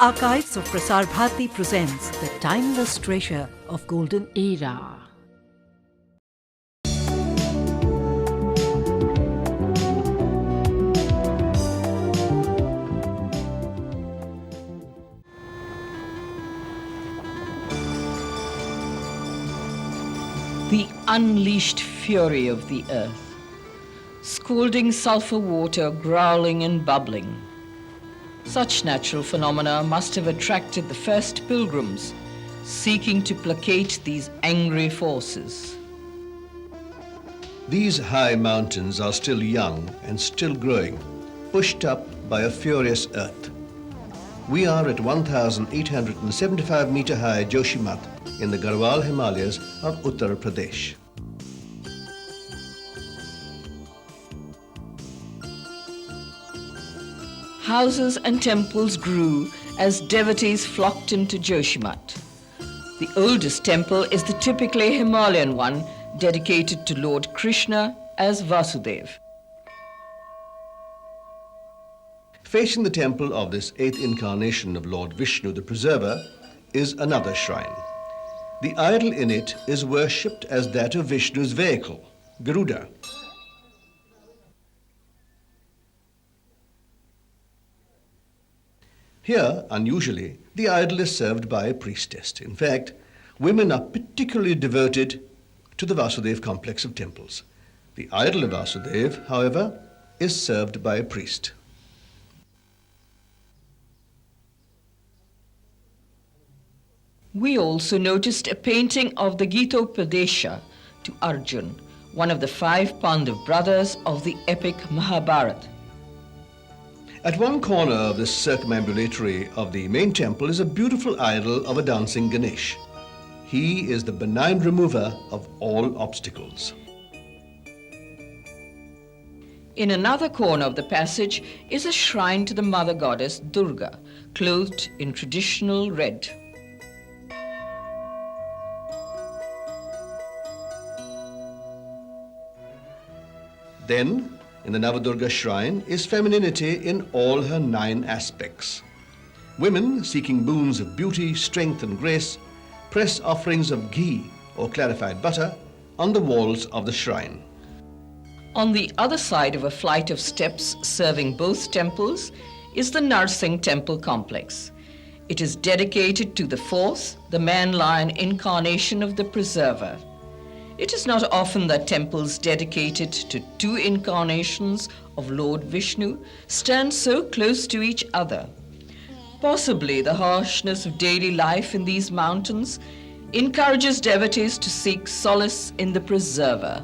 Archives of Prasar Bharati presents the timeless treasure of golden era. The unleashed fury of the earth, scalding sulfur water growling and bubbling. Such natural phenomena must have attracted the first pilgrims, seeking to placate these angry forces. These high mountains are still young and still growing, pushed up by a furious earth. We are at 1,875 meter high Joshimath in the Garhwal Himalayas of Uttar Pradesh. Houses and temples grew as devotees flocked into Joshimath. The oldest temple is the typically Himalayan one, dedicated to Lord Krishna as Vasudeva. Facing the temple of this eighth incarnation of Lord Vishnu, the Preserver, is another shrine. The idol in it is worshipped as that of Vishnu's vehicle, Garuda. Here, unusually, the idol is served by a priestess. In fact, women are particularly devoted to the Vasudeva complex of temples. The idol of Vasudeva, however, is served by a priest. We also noticed a painting of the Gitopadesha to Arjun, one of the 5 Pandav brothers of the epic Mahabharata. At one corner of this circumambulatory of the main temple is a beautiful idol of a dancing Ganesh. He is the benign remover of all obstacles. In another corner of the passage is a shrine to the mother goddess Durga, clothed in traditional red. Then, in the Navadurga shrine is femininity in all her 9 aspects. Women seeking boons of beauty, strength and grace press offerings of ghee or clarified butter on the walls of the shrine. On the other side of a flight of steps serving both temples is the Narsingh temple complex. It is dedicated to the 4th, the man-lion incarnation of the Preserver. It is not often that temples dedicated to 2 incarnations of Lord Vishnu stand so close to each other. Possibly the harshness of daily life in these mountains encourages devotees to seek solace in the Preserver.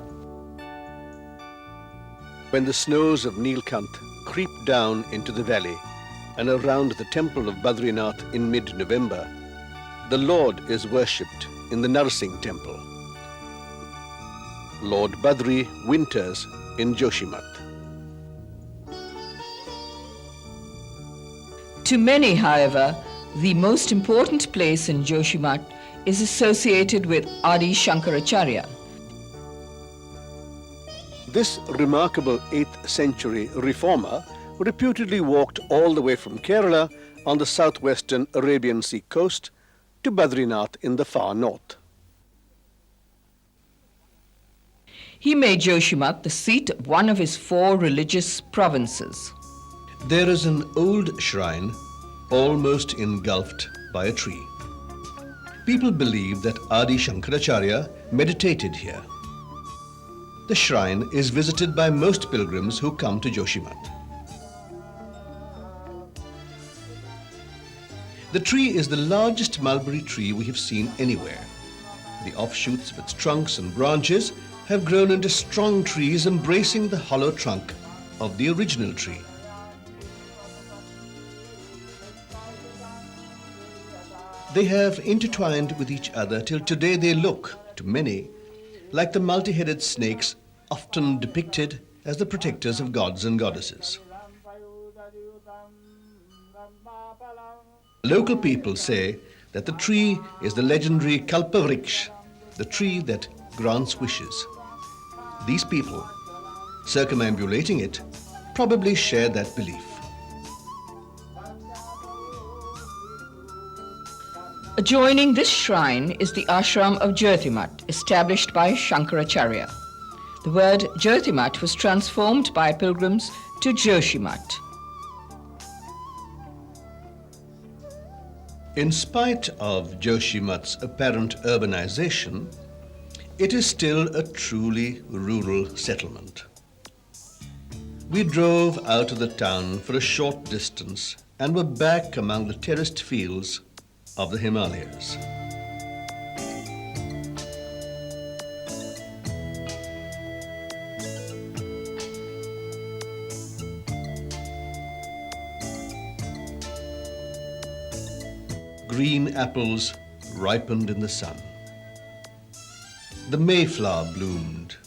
When the snows of Nilkant creep down into the valley and around the temple of Badrinath in mid-November, the Lord is worshipped in the Narsingh temple. Lord Badri winters in Joshimath. To many, however, the most important place in Joshimath is associated with Adi Shankaracharya. This remarkable 8th century reformer reputedly walked all the way from Kerala on the southwestern Arabian Sea coast to Badrinath in the far north. He made Joshimath the seat of one of his 4 religious provinces. There is an old shrine almost engulfed by a tree. People believe that Adi Shankaracharya meditated here. The shrine is visited by most pilgrims who come to Joshimath. The tree is the largest mulberry tree we have seen anywhere. The offshoots of its trunks and branches have grown into strong trees embracing the hollow trunk of the original tree. They have intertwined with each other till today they look, to many, like the multi-headed snakes often depicted as the protectors of gods and goddesses. Local people say that the tree is the legendary Kalpavriksha, the tree that grants wishes. These people, circumambulating it, probably share that belief. Adjoining this shrine is the ashram of Jyotirmath, established by Shankaracharya. The word Jyotirmath was transformed by pilgrims to Joshimath. In spite of Joshimath's apparent urbanization, it is still a truly rural settlement. We drove out of the town for a short distance and were back among the terraced fields of the Himalayas. Green apples ripened in the sun. The mayflower bloomed.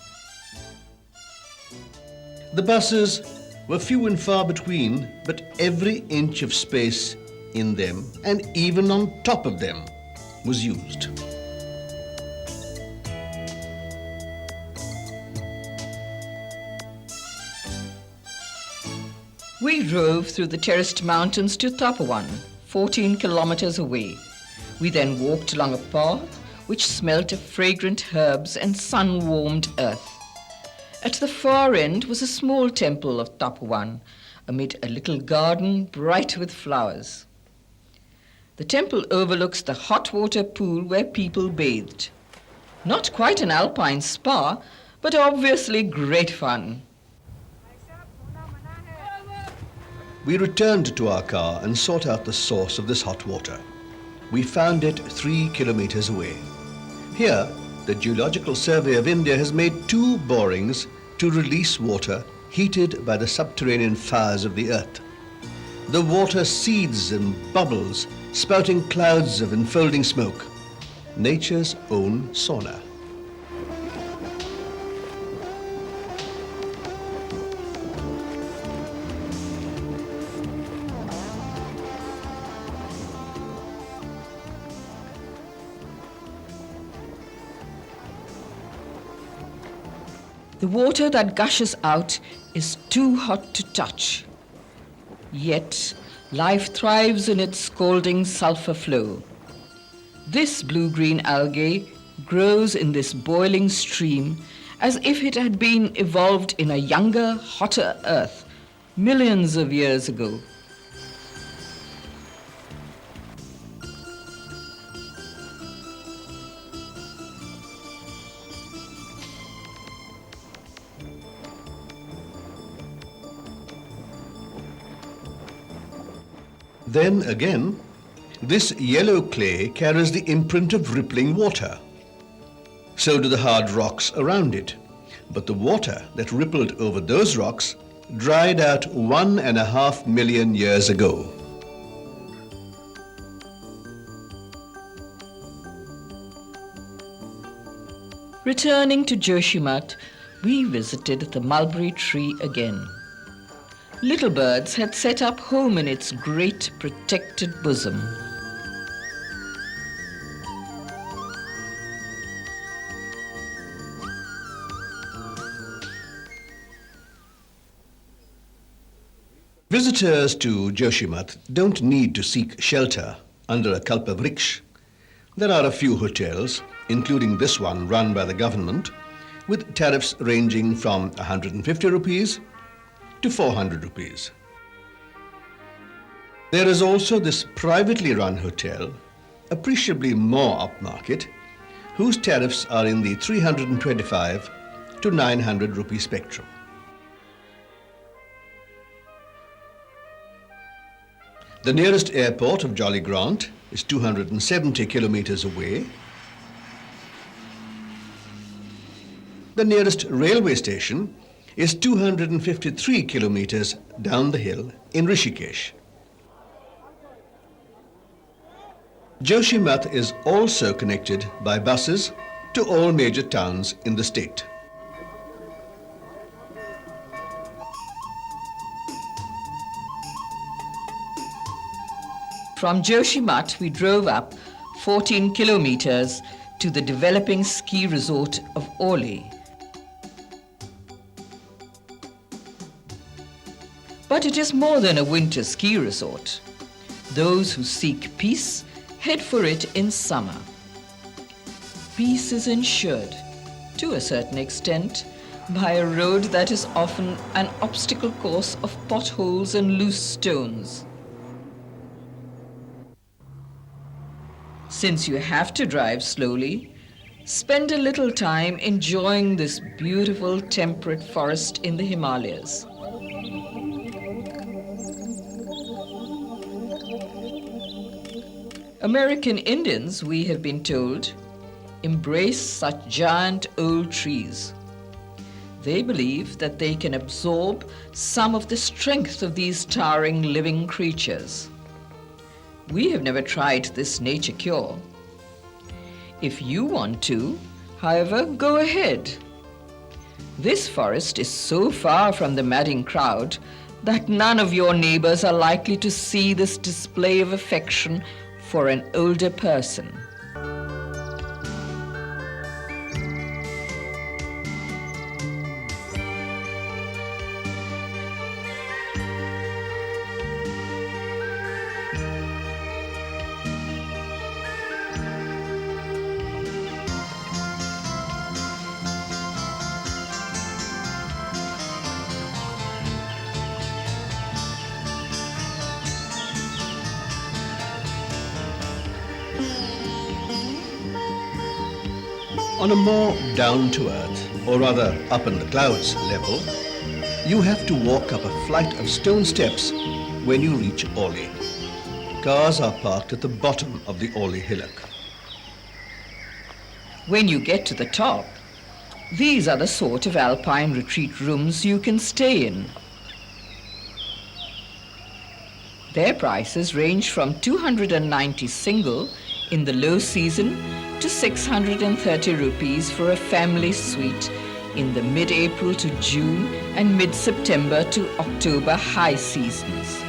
The buses were few and far between, but every inch of space in them, and even on top of them, was used. We drove through the terraced mountains to Tapawan, 14 kilometers away. We then walked along a path which smelt of fragrant herbs and sun-warmed earth. At the far end was a small temple of Tapawan, amid a little garden bright with flowers. The temple overlooks the hot water pool where people bathed. Not quite an alpine spa, but obviously great fun. We returned to our car and sought out the source of this hot water. We found it 3 kilometers away. Here, the Geological Survey of India has made 2 borings to release water heated by the subterranean fires of the earth. The water seethes and bubbles, spouting clouds of enfolding smoke. Nature's own sauna. The water that gushes out is too hot to touch. Yet, life thrives in its scalding sulfur flow. This blue-green algae grows in this boiling stream as if it had been evolved in a younger, hotter earth millions of years ago. Then again, this yellow clay carries the imprint of rippling water. So do the hard rocks around it. But the water that rippled over those rocks dried out 1.5 million years ago. Returning to Joshimath, we visited the mulberry tree again. Little birds had set up home in its great protected bosom. Visitors to Joshimath don't need to seek shelter under a kalpavriksha. There are a few hotels, including this one run by the government, with tariffs ranging from 150 rupees to 400 rupees. There is also this privately run hotel, appreciably more upmarket, whose tariffs are in the 325 to 900 rupee spectrum. The nearest airport of Jolly Grant is 270 kilometers away. The nearest railway station is 253 kilometers down the hill in Rishikesh. Joshimath is also connected by buses to all major towns in the state. From Joshimath, we drove up 14 kilometers to the developing ski resort of Ole. But it is more than a winter ski resort. Those who seek peace head for it in summer. Peace is ensured, to a certain extent, by a road that is often an obstacle course of potholes and loose stones. Since you have to drive slowly, spend a little time enjoying this beautiful temperate forest in the Himalayas. American Indians, we have been told, embrace such giant old trees. They believe that they can absorb some of the strength of these towering living creatures. We have never tried this nature cure. If you want to, however, go ahead. This forest is so far from the madding crowd that none of your neighbors are likely to see this display of affection for an older person. On a more down-to-earth, or rather up in the clouds level, you have to walk up a flight of stone steps when you reach Oli. Cars are parked at the bottom of the Oli hillock. When you get to the top, these are the sort of alpine retreat rooms you can stay in. Their prices range from 290 single in the low season to 630 rupees for a family suite in the mid-April to June and mid-September to October high seasons.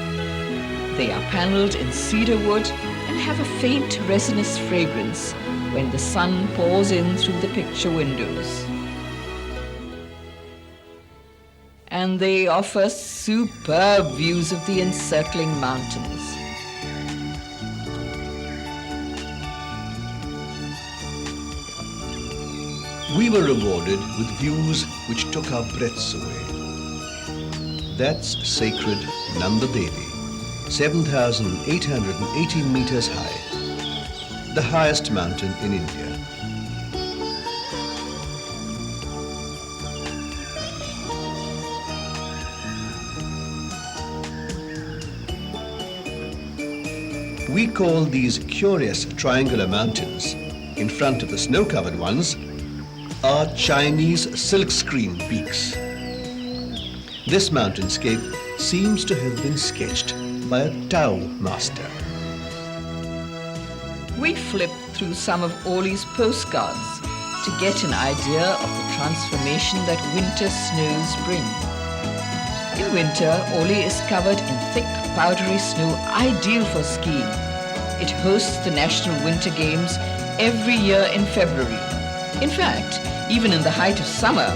They are panelled in cedar wood and have a faint resinous fragrance when the sun pours in through the picture windows. And they offer superb views of the encircling mountains. We were rewarded with views which took our breaths away. That's sacred Nanda Devi, 7,880 meters high, the highest mountain in India. We call these curious triangular mountains, in front of the snow-covered ones, are Chinese silkscreen peaks. This mountainscape seems to have been sketched by a Tao master. We flipped through some of Oli's postcards to get an idea of the transformation that winter snows bring. In winter, Oli is covered in thick, powdery snow ideal for skiing. It hosts the National Winter Games every year in February. In fact, even in the height of summer,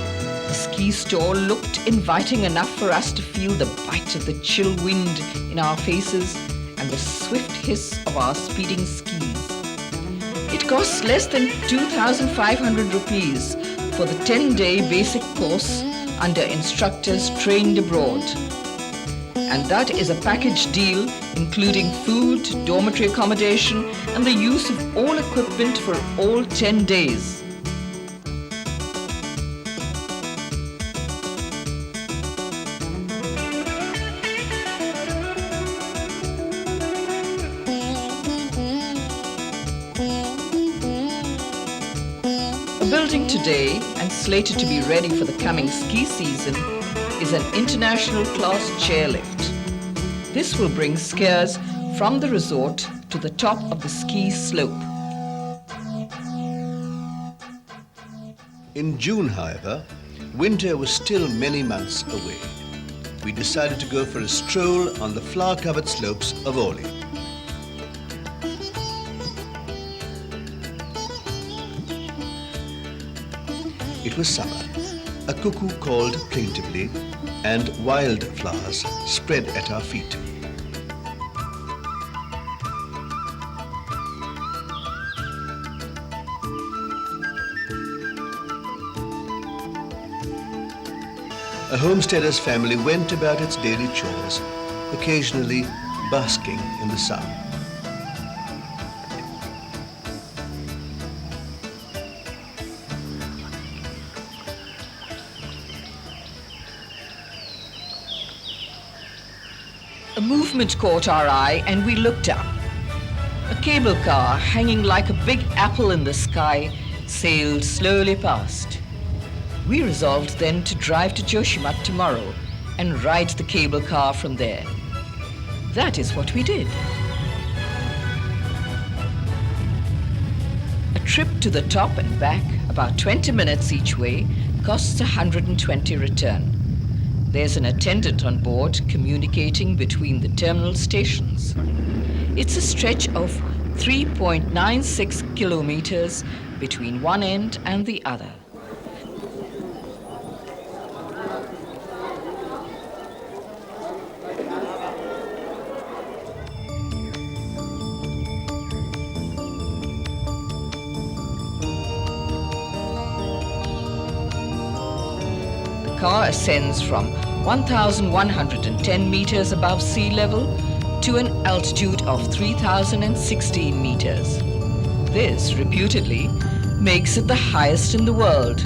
the ski store looked inviting enough for us to feel the bite of the chill wind in our faces and the swift hiss of our speeding skis. It costs less than 2,500 rupees for the 10-day basic course under instructors trained abroad. And that is a package deal including food, dormitory accommodation, and the use of all equipment for all 10 days. A building today and slated to be ready for the coming ski season is an international class chairlift. This will bring skiers from the resort to the top of the ski slope. In June, however, winter was still many months away. We decided to go for a stroll on the flower-covered slopes of Oli. It was summer. A cuckoo called plaintively, and wildflowers spread at our feet. a homesteader's family went about its daily chores, occasionally basking in the sun. A movement caught our eye and we looked up. A cable car hanging like a big apple in the sky sailed slowly past. We resolved then to drive to Joshimath tomorrow and ride the cable car from there. That is what we did. A trip to the top and back, about 20 minutes each way, costs 120 return. There's an attendant on board communicating between the terminal stations. It's a stretch of 3.96 kilometers between one end and the other. The car ascends from 1,110 meters above sea level to an altitude of 3,016 meters. This, reputedly, makes it the highest in the world.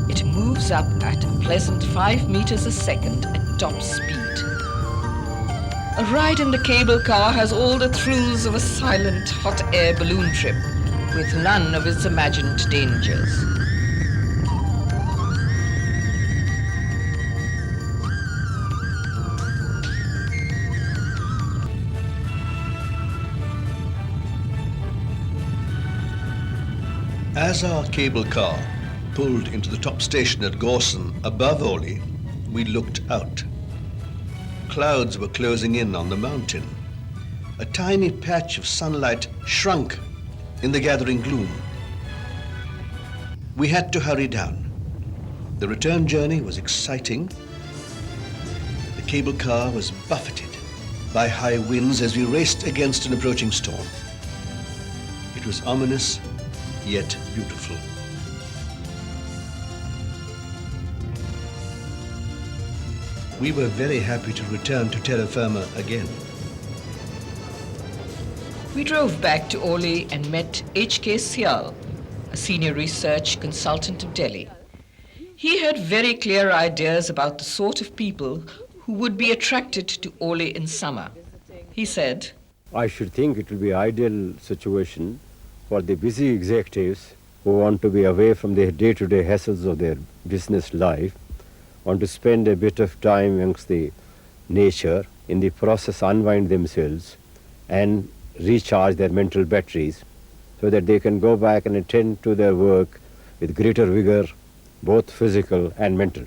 It moves up at a pleasant 5 meters a second at top speed. A ride in the cable car has all the thrills of a silent hot air balloon trip, with none of its imagined dangers. As our cable car pulled into the top station at Gorson above Oli, we looked out. Clouds were closing in on the mountain. A tiny patch of sunlight shrunk in the gathering gloom. We had to hurry down. The return journey was exciting. The cable car was buffeted by high winds as we raced against an approaching storm. It was ominous, yet beautiful. We were very happy to return to terra firma again. We drove back to Oli and met H.K. Sial, a senior research consultant of Delhi. He had very clear ideas about the sort of people who would be attracted to Oli in summer. He said, I should think it will be an ideal situation for the busy executives who want to be away from the day-to-day hassles of their business life, want to spend a bit of time amongst the nature, in the process unwind themselves and recharge their mental batteries so that they can go back and attend to their work with greater vigor, both physical and mental.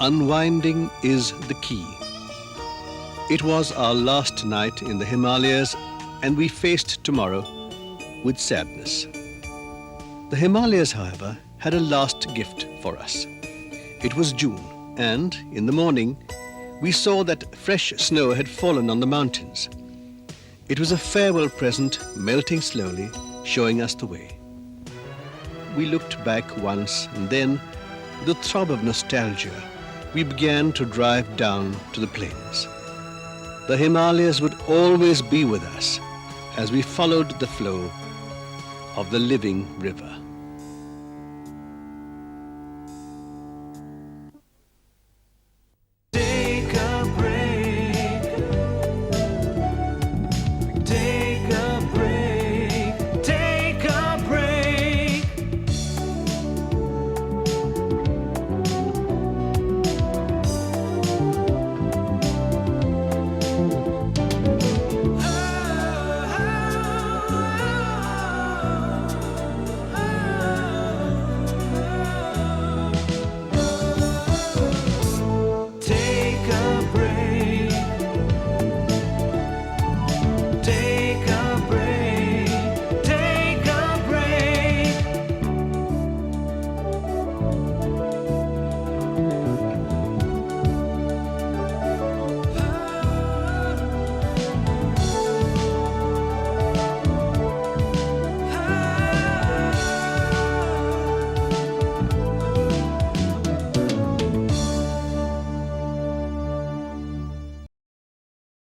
Unwinding is the key. It was our last night in the Himalayas, and we faced tomorrow with sadness. The Himalayas, however, had a last gift for us. It was June, and in the morning, we saw that fresh snow had fallen on the mountains. It was a farewell present, melting slowly, showing us the way. We looked back once, and then, with a throb of nostalgia, we began to drive down to the plains. The Himalayas would always be with us as we followed the flow of the living river.